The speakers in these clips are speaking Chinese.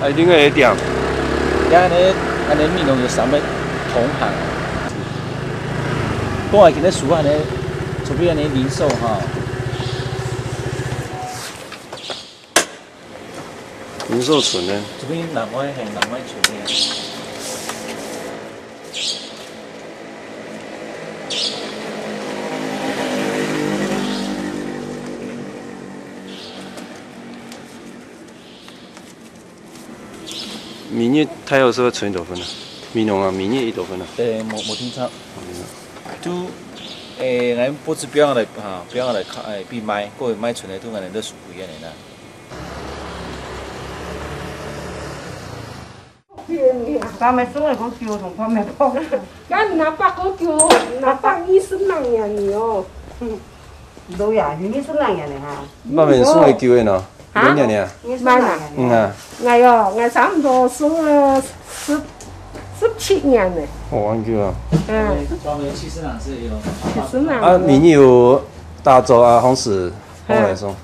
一定会点。安尼面容有啥物同行？讲来今日输安尼，除非安尼零售哈。零售存呢？这边人买存的。明日太后是要存多少分啊？米农啊，明日一多分啊？无听差。就咱布置表来哈，表来看比卖，个卖存的都安尼都属于安尼啦。爸咪送嚟講叫我同爸咪幫，咁拿八個叫拿八醫生人人哦，老呀，你醫生人人嚟嚇，那边送来叫的呢？两年呢？醫生人人。嗯啊。我差唔多送了17年呢。哦，安叫啊。专门70人是有。70人。啊，明日有大洲啊，红石红来送。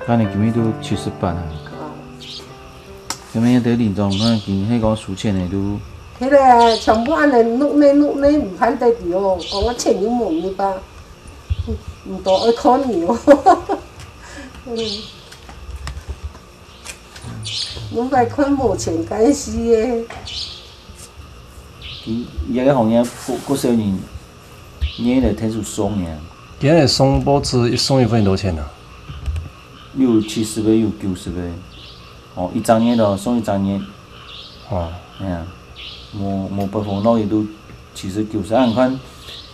咱的今日都78啊。咁样得林总，看今迄个输钱的都。迄个全部安尼努力唔反对住哦，讲我钱你冇你吧，唔多爱看你哦。我来看无钱干死的。伊个行业过少年，年的天数松呀。今日送报纸送一份多少钱呢？有70个，有90个。哦，一张年的送一张年。哦。哎呀，冇百分到伊都70、90，按看，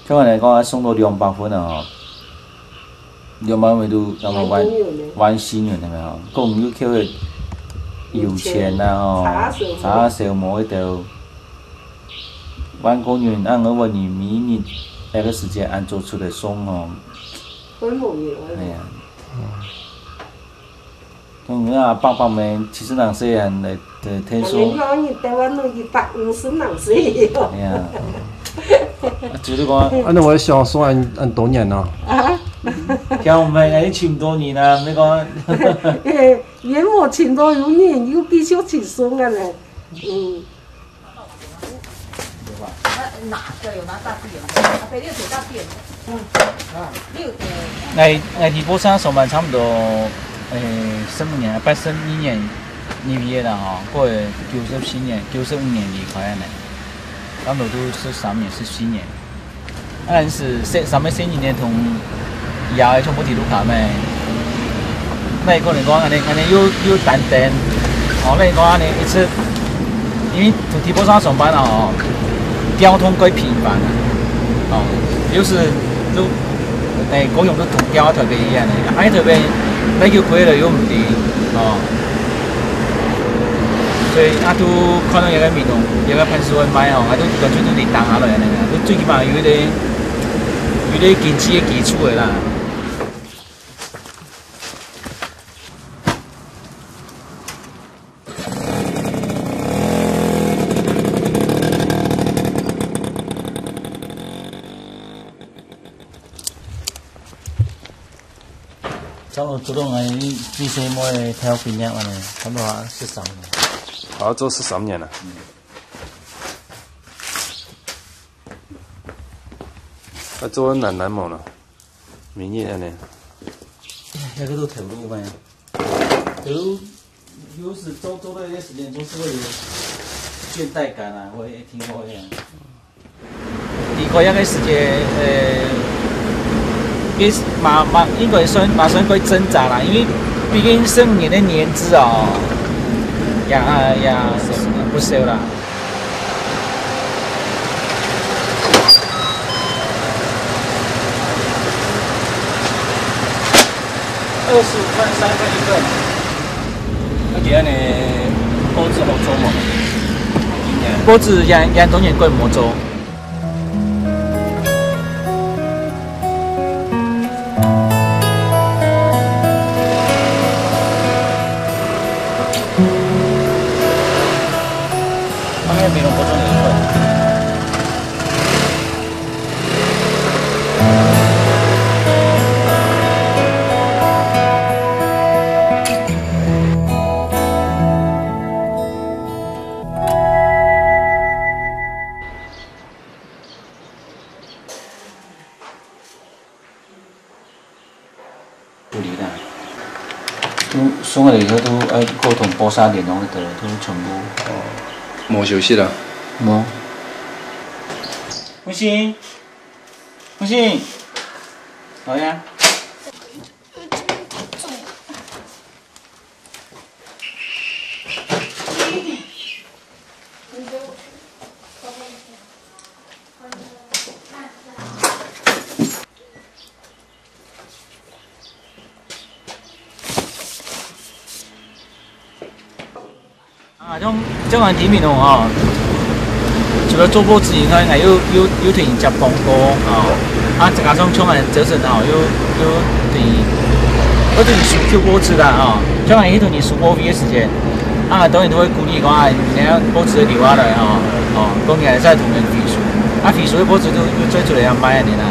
像我来讲，送到200份啊，200份都那么玩新人的没有？讲有叫个有钱呐吼，查小毛一条，玩公园按我问你明年那个时间按做出来送哦。哎呀。咁啊，爸爸们70人岁人来听说。你讲你台湾人150人岁哦。哎呀。就是讲。啊，那我想送按多年呢？啊。像我们安尼请多年啦，你讲。也冇请多有年，又必须请送啊嘞。哪个有拿大便？阿伯，你有摕大便？你有我提波山上班差不多，15年，81年毕业啦吼，过97年、95年离开安尼，差不多都13年、14年。俺是3年同以后从不提路卡咩？那可能讲安尼有单单，哦，那讲安尼一次，因为从提波山上班啦吼，交通quite频繁啊，哦，有时都公用都同交特别一样的，还特别那就贵了又唔低，哦，所以都可能有个民众有个平时会买哦，都完全都得当下来的，都最起码有啲经济的基础的啦。差不多做到最些么的跳经验安尼，差不多13年。好，做13年了。啊，做难冇了，明日安尼。那个都投入呗，投入有时做到一些时间，总是会有倦怠感啊，或者挺好的。离开那个时间，应该马上会挣扎啦，因为毕竟15年的年资哦，也不少啦。25分3分1个。而且呢，报纸好做嘛？报纸养东年贵莫做。种个里头都沟通波沙联拢得都全部。哦，冇休息啦。冇。风信，风信，好呀。种个甜面哦，除了做波子以外，还有推食芒果哦，再加上种个折成哦，有对薯 Q 波子啦哦，种个迄阵是薯波味的时间，当然都会鼓励讲人家波子留下来哦，讲起来再同人肥薯，肥薯的波子都做出来要卖的啦。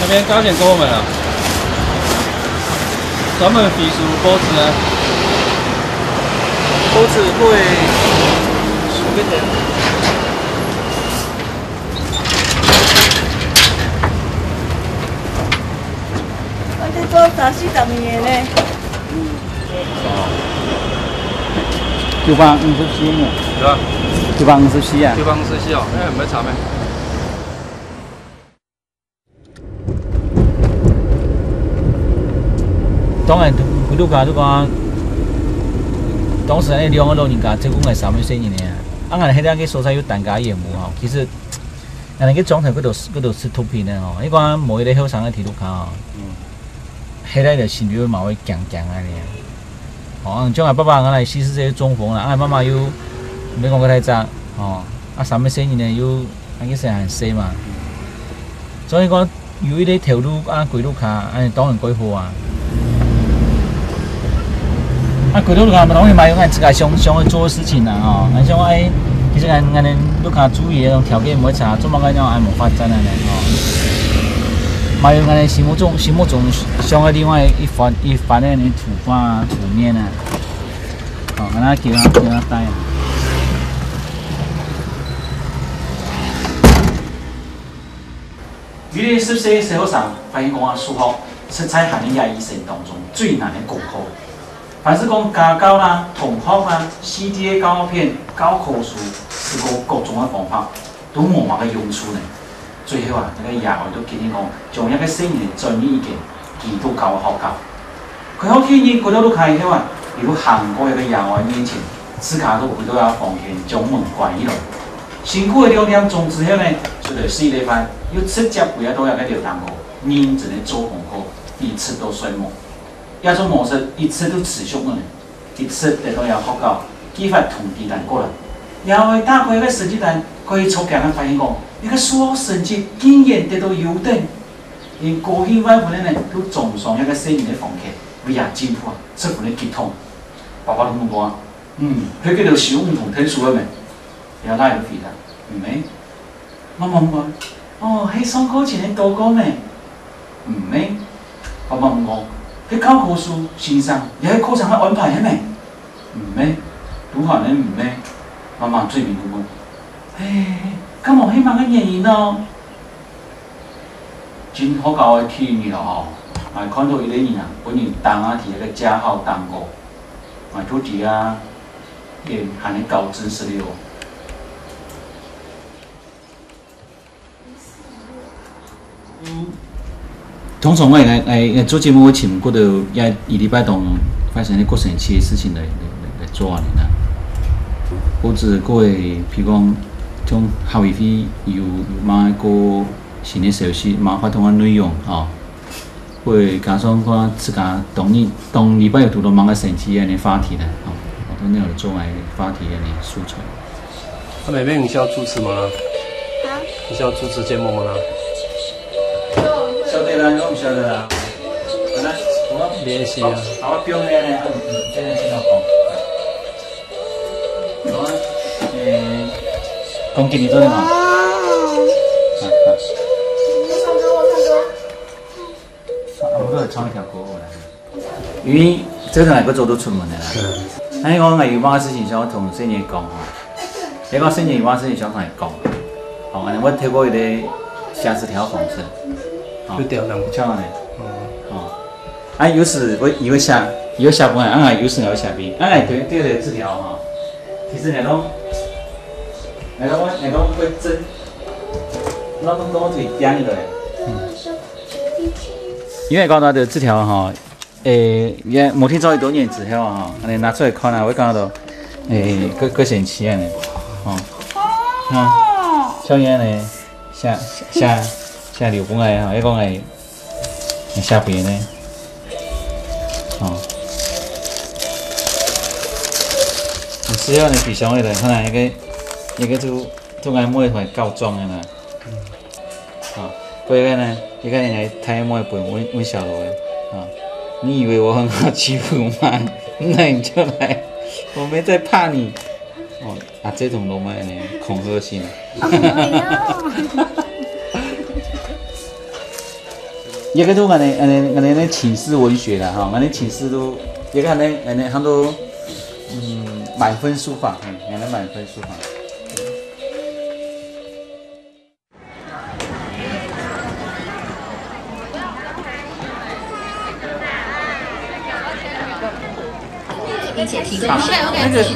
这边加点给我们了，专门肥薯波子呢，波子会薯一点。我这做30-40年呢。954年。对吧954啊。954哦，唔要查咩？当然，规路家都讲，当时那两个老人家，这讲系30岁以内啊。俺迄两个蔬菜有蛋家业务吼，其实，俺个状态嗰度是图片的吼。你讲某一个后生的铁路卡吼，迄个就心里嘛会强强安尼啊。哦，将来爸爸俺来西施这些中风啦，俺妈妈又没讲过太早哦，30岁以内又俺个生很细嘛。所以讲有一个条路规路卡，俺当然规划啊。规路卡嘛，当然嘛有俺自家想去做的事情啦吼。俺想其实俺路卡注意那种条件唔会差，做么个让俺冇发展安尼吼。嘛有俺心目中想的另外一番的土面啊，哦，俺叫他带啊。于你10岁时候上发现讲数学是在含义医生当中最难的功课。凡是讲家教啦、统学啦、CD 教片、教科书，是各种的方法，都无嘛个用处呢。最后那个爷都建议讲，将一个4年专业意见寄到教学校。佢好天意，佢都开起啊，如果行过一个爷面前，自家都回到要房间将门关起来。辛苦的2点钟之后呢，就得洗礼拜，又直接回到那个流堂课，认真的做功课，一次都睡梦。一种模式一次都持续了，一次得到要学校寄发通知单过来，然后打开个成绩单，可以初步的发现讲，一个数学成绩竟然得到优等，连高兴万分的呢都总上一个4年的房客，为也进步啊，这份的激动，爸爸都问我，佢叫做小唔同睇数了没？然后他也回答，没，我问我，哦，喺上课前你多讲没？没，爸爸问我。佢考科书先生，你喺课程嘅安排係咪？唔咩，都可能唔咩。媽媽最面都問，咁我希望嘅原因咯，真可教嘅體驗咯哦，看到一個人啊，本人當啊提一個加號當過，都提啊，也含你高知識了。通常我来做节目，我请过的也1礼拜当发生的各神奇的事情来做啊，呢。或者各位，譬如讲，种校委会有某一个新的消息，某发通的内容啊，会加上我自家当礼拜有读到某个神奇的话题的啊，我都那有做来话题的素材。那妹妹，你是要主持吗？你是要主持节目吗？晓得啦，我唔晓得啦。好啦，我联系啊。我表妹呢，现在听到讲。好啊，讲今年做的嘛。我唱歌，我唱歌。我都唱一条歌过来。因为这个哪个做都出门的啦。哎，我有某事情想同新年讲吼，你讲新年有某事情想同伊讲，好，安尼我透过伊个下次条方式，有条人这样呢，哦，啊，有时我以为下不来，啊，有时我下边，啊，对个字条哈，其实那种会真，那种东西讲的。因为讲到的字条哈。也某天早一多年之后哈，安尼拿出来看啊，我感觉到，各神奇安尼，哦，小燕呢，下流本来哈，一讲来下边呢，哦，有时候呢，平常的可能一个都爱买块告状的啦，啊，过一个呢，一个人来睇买本阮小楼的，啊。你以为我很好欺负吗？那你就来，我没在怕你。哦啊，这种都没呢，恐吓性。一个都安尼寝室文学啦哈，安尼寝室都一个安尼很多满分书法，安尼满分书法。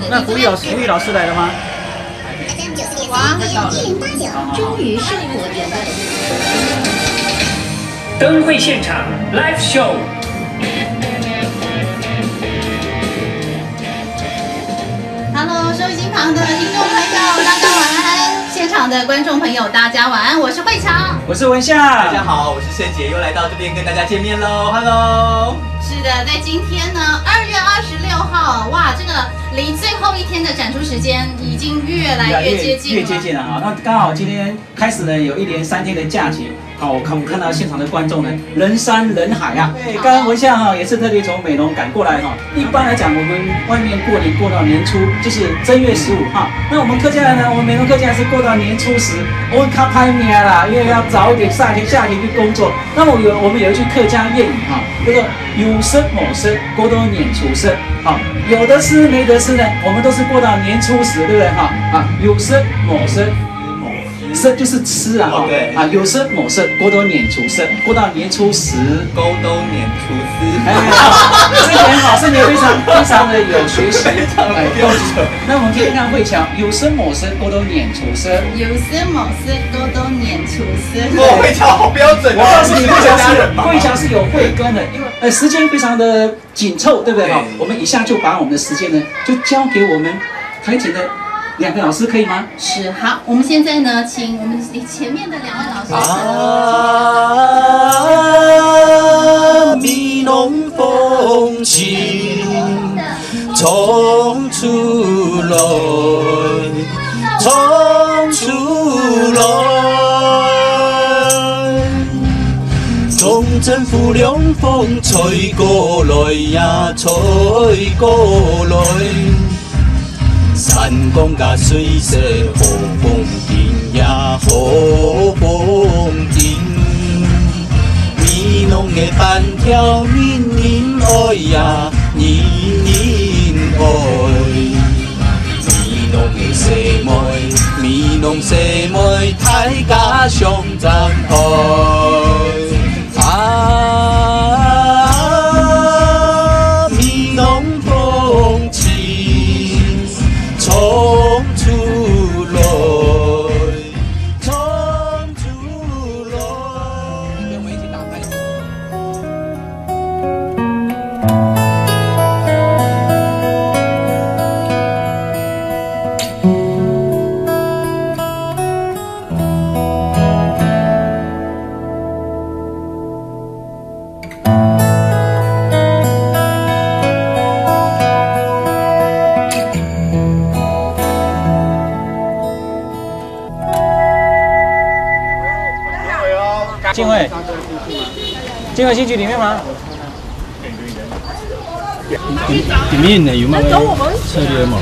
那古语老师来了吗？哇，1089终于是活着了。灯会现场 Live Show。Hello， 收音机旁的听众朋友，大家晚安。现场的观众朋友，大家晚安。我是慧强，我是文夏。大家好，我是盛杰，又来到这边跟大家见面喽。Hello。是的，在今天呢，2月26号，哇，这个离最后一天的展出时间已经越来越接近了。越接近了啊！那刚好今天开始呢，有一连3天的假期。好，我看到现场的观众呢，人山人海啊！对，刚刚文夏哈也是特地从美浓赶过来哈。一般来讲，我们外面过年过到年初，就是正月15号。那我们客家人呢，我们美浓客家人是过到年初10，我们卡拍命啦，因为要早一点下田去工作。那么我们有一句客家谚语哈，叫做有生某生，过到年初10。好，有的吃没得吃呢，我们都是过到年初10，对不对哈？啊，有生某生。生就是吃啊，对啊，有生某生，过到年初10，过到年初10，沟东年初4。哎，之前好，盛杰非常的有学习，哎，标准。那我们可以看慧强，有生某生，过到年初10，有生某生，过到年初10。哇，慧强好标准！我告诉你，慧强是有慧根的，因为时间非常的紧凑，对不对？好，我们以下就把我们的时间呢，就交给我们台前的2个老师，可以吗？是，好，我们现在呢，请我们前面的2位老师。啊，米浓风情冲出来，冲出来，从政府凉风吹过来呀，吹过来。山岗甲水色好风景呀，好风景。米浓的板条人人爱呀，人人爱。米浓的西妹，米浓西妹，大家相赞爱。啊，米浓风情。冲出来，冲出来。跟我们一起打拍。静慧进去里面吗？里面呢有没有策略嘛？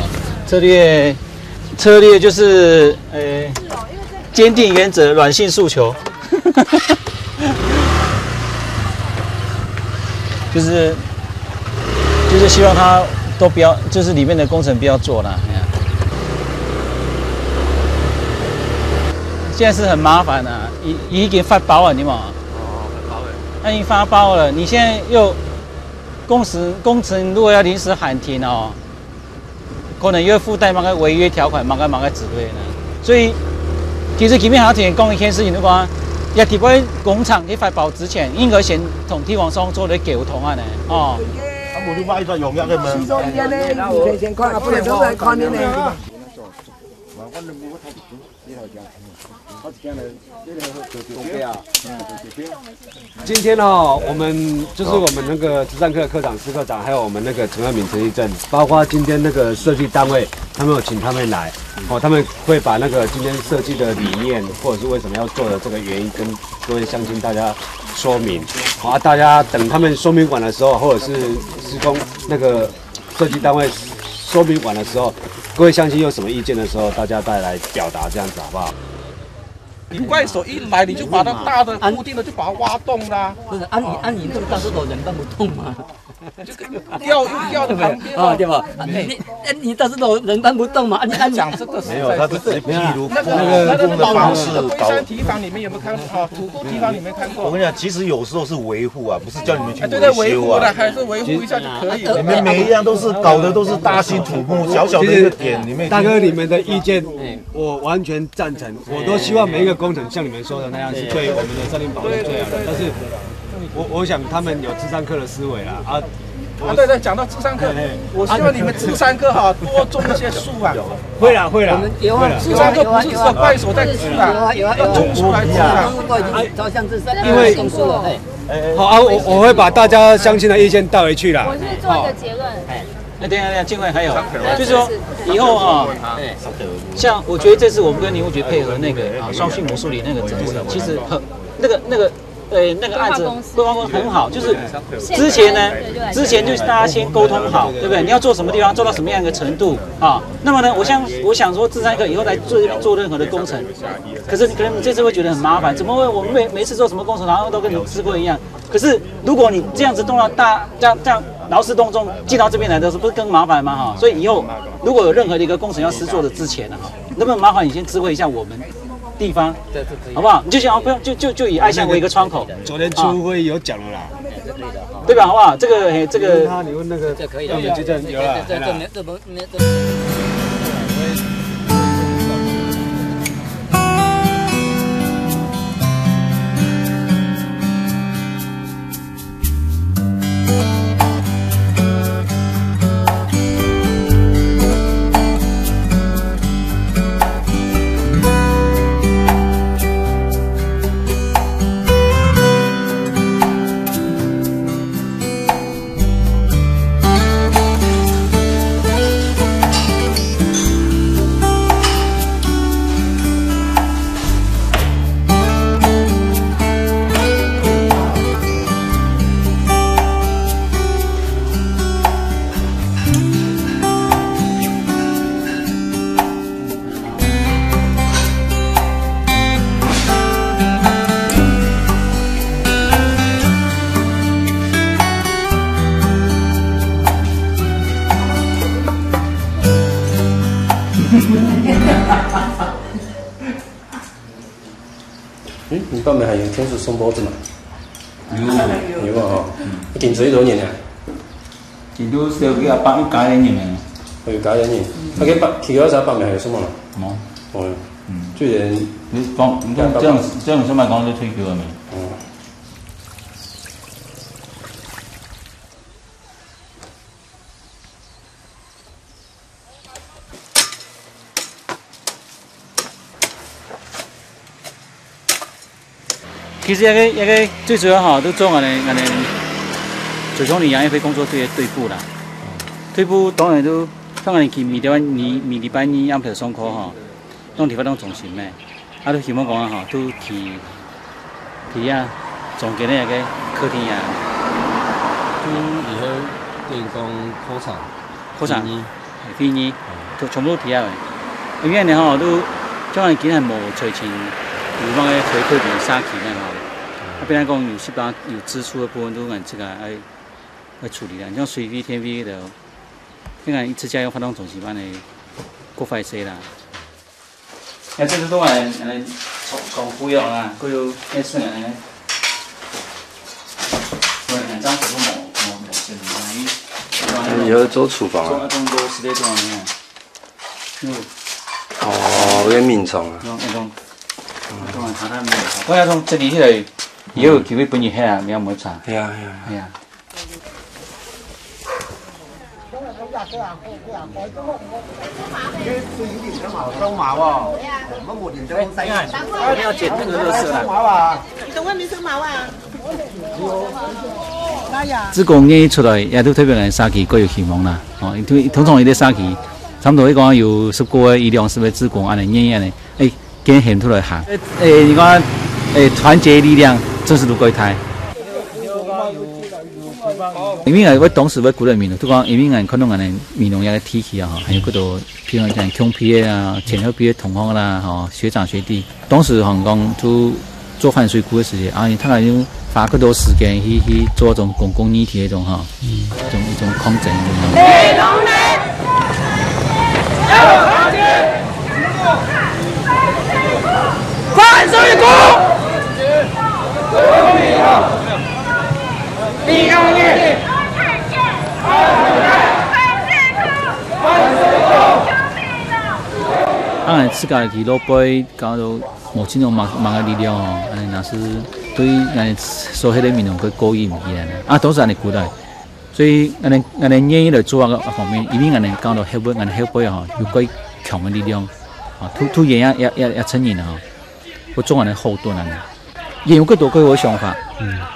策略就是坚定原则，软性诉求，就是就是希望他都不要，就是里面的工程不要做了。现在是很麻烦啊，已经发包了，你嘛？哦，很包的。那已经发包了，你现在又工程如果要临时喊停哦，可能又附带某个违约条款，某个之类的。所以其实前面还有讲一件事情，如果要提拨工厂去发包之前，应该先同地方商做咧沟通啊呢，哦。啊，无你买一用药嘅嘛？先做医呢，你先看，不能都来看你呢。今天哦，我们就是我们那个慈善课科长、司科长，还有我们那个陈爱敏、陈义正，包括今天那个设计单位，他们有请他们来，哦，他们会把那个今天设计的理念，或者是为什么要做的这个原因，跟各位乡亲大家说明。好啊，大家等他们说明完的时候，或者是施工那个设计单位说明完的时候，各位乡亲有什么意见的时候，大家再来表达，这样子好不好？你怪手一来，你就把它大的固定的就把它挖洞啦。不是按你这个大石头人搬不动嘛？就吊的旁边啊，对吧？你大石头人搬不动嘛？按讲这个没有，他只是譬如那个老式的龟山堤防里面有没有看过？啊，土沟堤防你没看过？我跟你讲，其实有时候是维护啊，不是叫你们去维修啊，还是维护一下就可以了。你们每一样都是搞的都是大兴土木，小小的一个点，你们大哥你们的意见我完全赞成，我都希望每一个工程像你们说的那样是对我们的森林保护最好的。但是我想他们有智商课的思维啦啊。对，讲到智商课，我希望你们智商课哈多种一些树啊。会啦。智商课不是只有怪手在治啊，要种出来治啊。都已经朝向智商，因为种树了。好啊，我会把大家乡亲的意见带回去啦。我是做一个结论。等一下，境外还有，就是说以后啊，像我觉得这次我们跟林务局配合那个双训魔术里那个整治，其实很那个案子规划工很好，就是之前就是大家先沟通好，对不对？你要做什么地方，做到什么样一个程度啊？那么呢，我想说，智商课以后来做任何的工程，可是可能你这次会觉得很麻烦，怎么会我们每次做什么工程，然后都跟你吃过一样？可是如果你这样子动到这样劳师动众进到这边来的时候，不是更麻烦吗？哈，所以以后如果有任何的一个工程要施作的之前呢，能不能麻烦你先知会一下我们？地方，好不好？你就想不用就以爱乡为一个窗口。昨天出会有讲了啦，对吧？好不好？这个你问那个，这可以了，有了，这不。你报名还有天数送包子嘛？有啊哈，你近水多年啊？近都是有个8加1年啊，有加1年，其他啥报名还有什么啦？冇。哦，最近你講這樣想咪講咗退票係咪？哦。其實一個最主要哈，都做最終你楊一飛工作隊嘅隊部啦。隊部當然都當然佢每禮拜二安排上課哈，當地發動中心咩，都希望講哈，都提啊總結呢個課程啊。都以後電工課程第二，都全部都提下嘅。因為呢哈都當然佢係冇隨前有嗰個回饋俾沙期嘅哈。變嚟講有支出的部分都按這個来处理啦。你像水 V、天 V 的，你看一次加油发动总是办的过快些啦。那这个都係重复用啊，佢要一次人咧，佢係張圖都冇整啦，有做廚房啊？種多時咧種咩？哦，嗰啲面蟲啊。種下睇面。我有種這裡係，以後叫佢本嘢啊，你有冇查？係啊。收毛啊！我冇點咗好細啊！你要剪那個垃圾啦。你懂我沒收毛啊？子宮演出來，也都特別係沙期各有希望啦。哦，通常伊啲沙期，差唔多你講有10個月以上，是不是子宮安尼演安尼？見現出來行。你講團結力量，真是如鬼胎。因為我當時我鼓勵面咯，都講因為可能我哋面容有個體系啊，還有嗰度譬如講胸皮啊、前後皮的同學啦，吼學長學弟，當時香港都做反水庫的時間，啊，他係要花更多時間去做一種公共議題的一種哈，一種抗爭。反水庫。当然，自家去老辈搞到某种忙的力量哦，那是对所有的民众去勾引起来的啊，都是安尼鼓励。所以我哋愿意来做个方面，因为我哋讲到后辈，我哋后辈哦有quite强的力量啊，突然也承认了哈，我做我哋后盾啊。也有更多各個想法，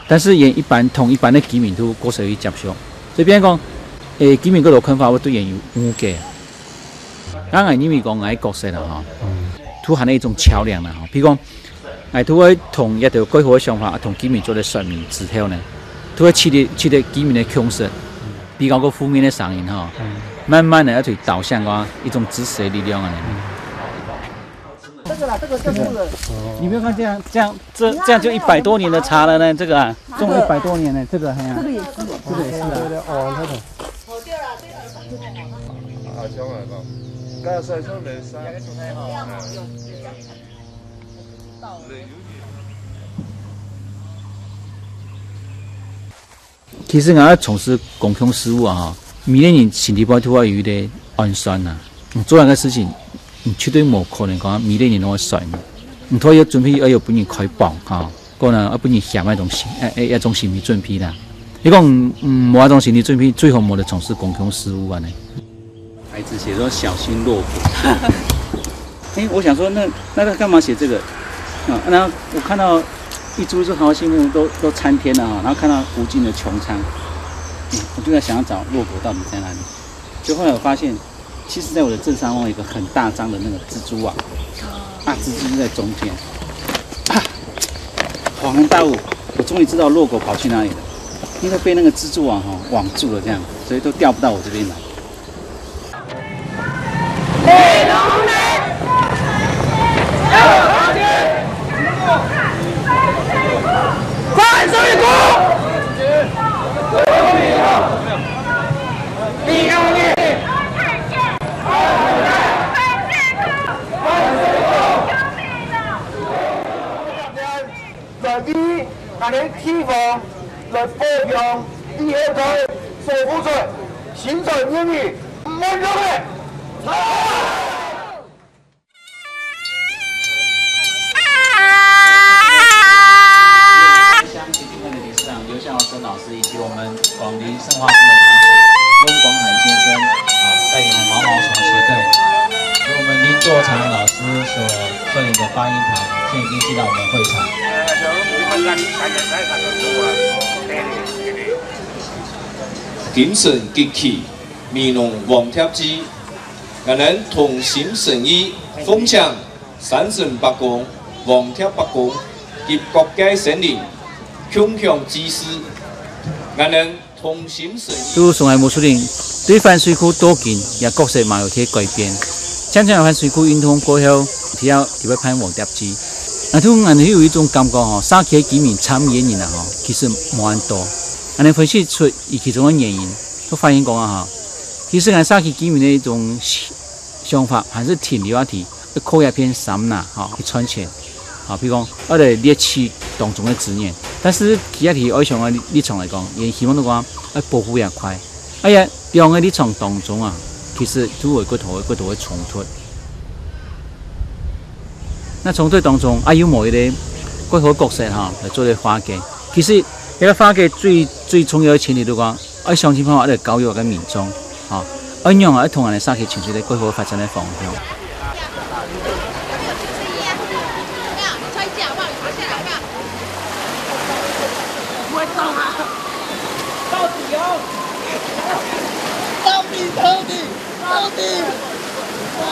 但是也同一般的居民都過少去接受。所以變講，居民嗰度看法，我對人有誤解。當然因為講喺角色啦嚇，都係一種橋梁啦嚇。譬如講，都會同一條各個想法，同居民做啲說明之後呢，都會取得居民的共識，比較個負面的聲音嚇，慢慢的要去導向一種支持的力量啊。这个啦，这个就是了。你没有看这样就100多年的茶了呢？这个啊，种了100多年呢，这个还这个也是，这个也是啊。哦，睇到。好掉了，这个。啊，上來吧。加細出嚟曬。其實我從事公共事務啊，每年身體保都要有啲安全啊。做一個事情。絕對冇可能講每年都會衰，唔拖要準備要有本人開放嚇，個呢要本人險一種心理準備啦。你講冇一種心理準備，最後冇得從事公共事務啊呢。孩子寫說小心落果。我想說那個幹嘛寫這個？然後我看到一株是好新木都參天了哈，然後看到無盡的穹蒼，我就在想要找落果到底在哪裡。就後來我發現。其實，在我的正上方有一個很大張的那個蜘蛛網，蜘蛛在中間，恍然大悟，我終於知道落果跑去哪裡了，因為被那個蜘蛛網網住了，這樣，所以都掉不到我這邊來。反水庫。我哋希望來保養第二代守護者，形成英語唔滿足嘅。相信今天的理事長劉向生老師以及我們廣林聖化宮的堂主溫廣海先生帶領的毛毛蟲協會，由我們林作長老師所率領的八音堂，現在已經進到我們會場。謹慎激氣，面容黃貼紙，我們同心誠意，奉獻三神八公、黃貼八公及各界神靈，共享之事。我們同心誠意。都上海穆斯林對反水庫多見也角色嘛有啲改變，將反水庫運動過後，提到特別派黃貼紙。都有一種感覺吼，沙溪居民參與人啊吼，其實冇咁多。安尼分析出伊其中的原因，都发现讲啊哈，其实俺沙奇居民的一种想法还是停留在口也偏深啦，哈，去赚钱，啊，比如讲我哋猎取当中的资源，但是其他爱上的立场来讲，也希望都讲要保护也快，哎呀，两个立场当中啊，其实都会骨头会冲突。那冲突当中啊，有某一个骨头角色哈来做个化解。其实一个化解最重要的前提就讲，要想尽办法来教育个民众，哈，怎样啊同人哋沙奇情绪的骨头发展的方向。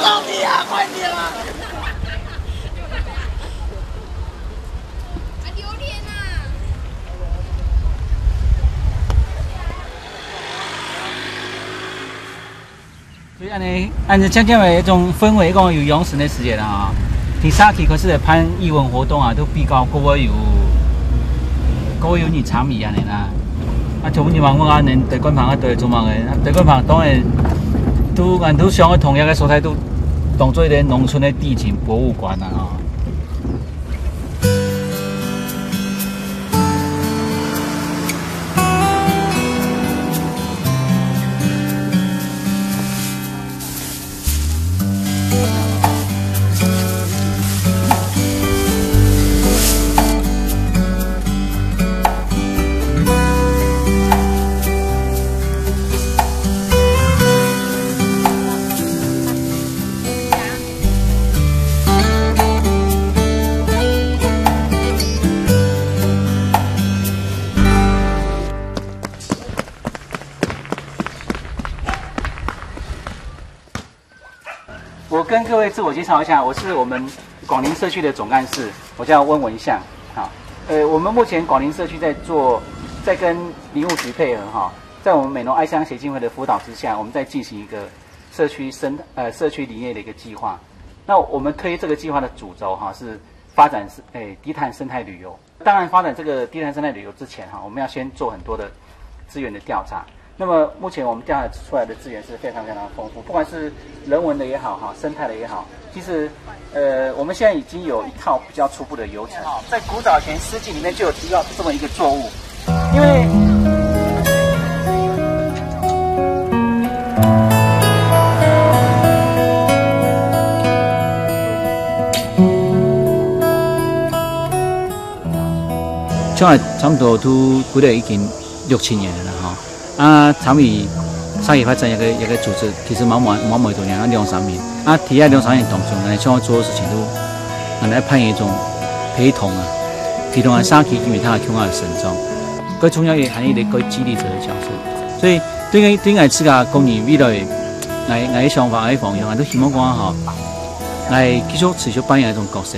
到底啊！快点啊！丢脸啊！所以按照渐渐的一种氛围，讲有养生的时间啊，第三期开始来办义文活动啊，都比较各有你参与安尼啦。啊，像你问我啊，恁地管旁啊，对做乜嘅？地管旁当然都想个同样的所在，都当做一个农村的地景博物馆啊。我跟各位自我介绍一下，我是我们广林社区的总干事，我叫温文象。好，我们目前广林社区在跟林务局配合哈，在我们美浓爱乡协进会的辅导之下，我们在进行一个社区林业的一个计划。那我们推这个计划的主轴哈是发展低碳生态旅游。当然，发展这个低碳生态旅游之前哈，我们要先做很多的资源的调查。那么目前我们调查出来的资源是非常非常丰富，不管是人文的也好哈，生态的也好，其实我们现在已经有一套比较初步的流程。在古早前诗集里面就有提到这么一个作物，因为现在差不多都估计已经6-7年了哈。啊，参与产业发展一个组织，其实冇多年啊，2-3年。啊，提下2-3年当中，我们想要做的事情都，我们来扮演一种陪同啊，陪同啊，社区因为它的的成长，更重要的还是一个激励者的角色。所以对我自家公益未来我的想法、我的方向，我都希望讲哈，来继续持续扮演一种角色。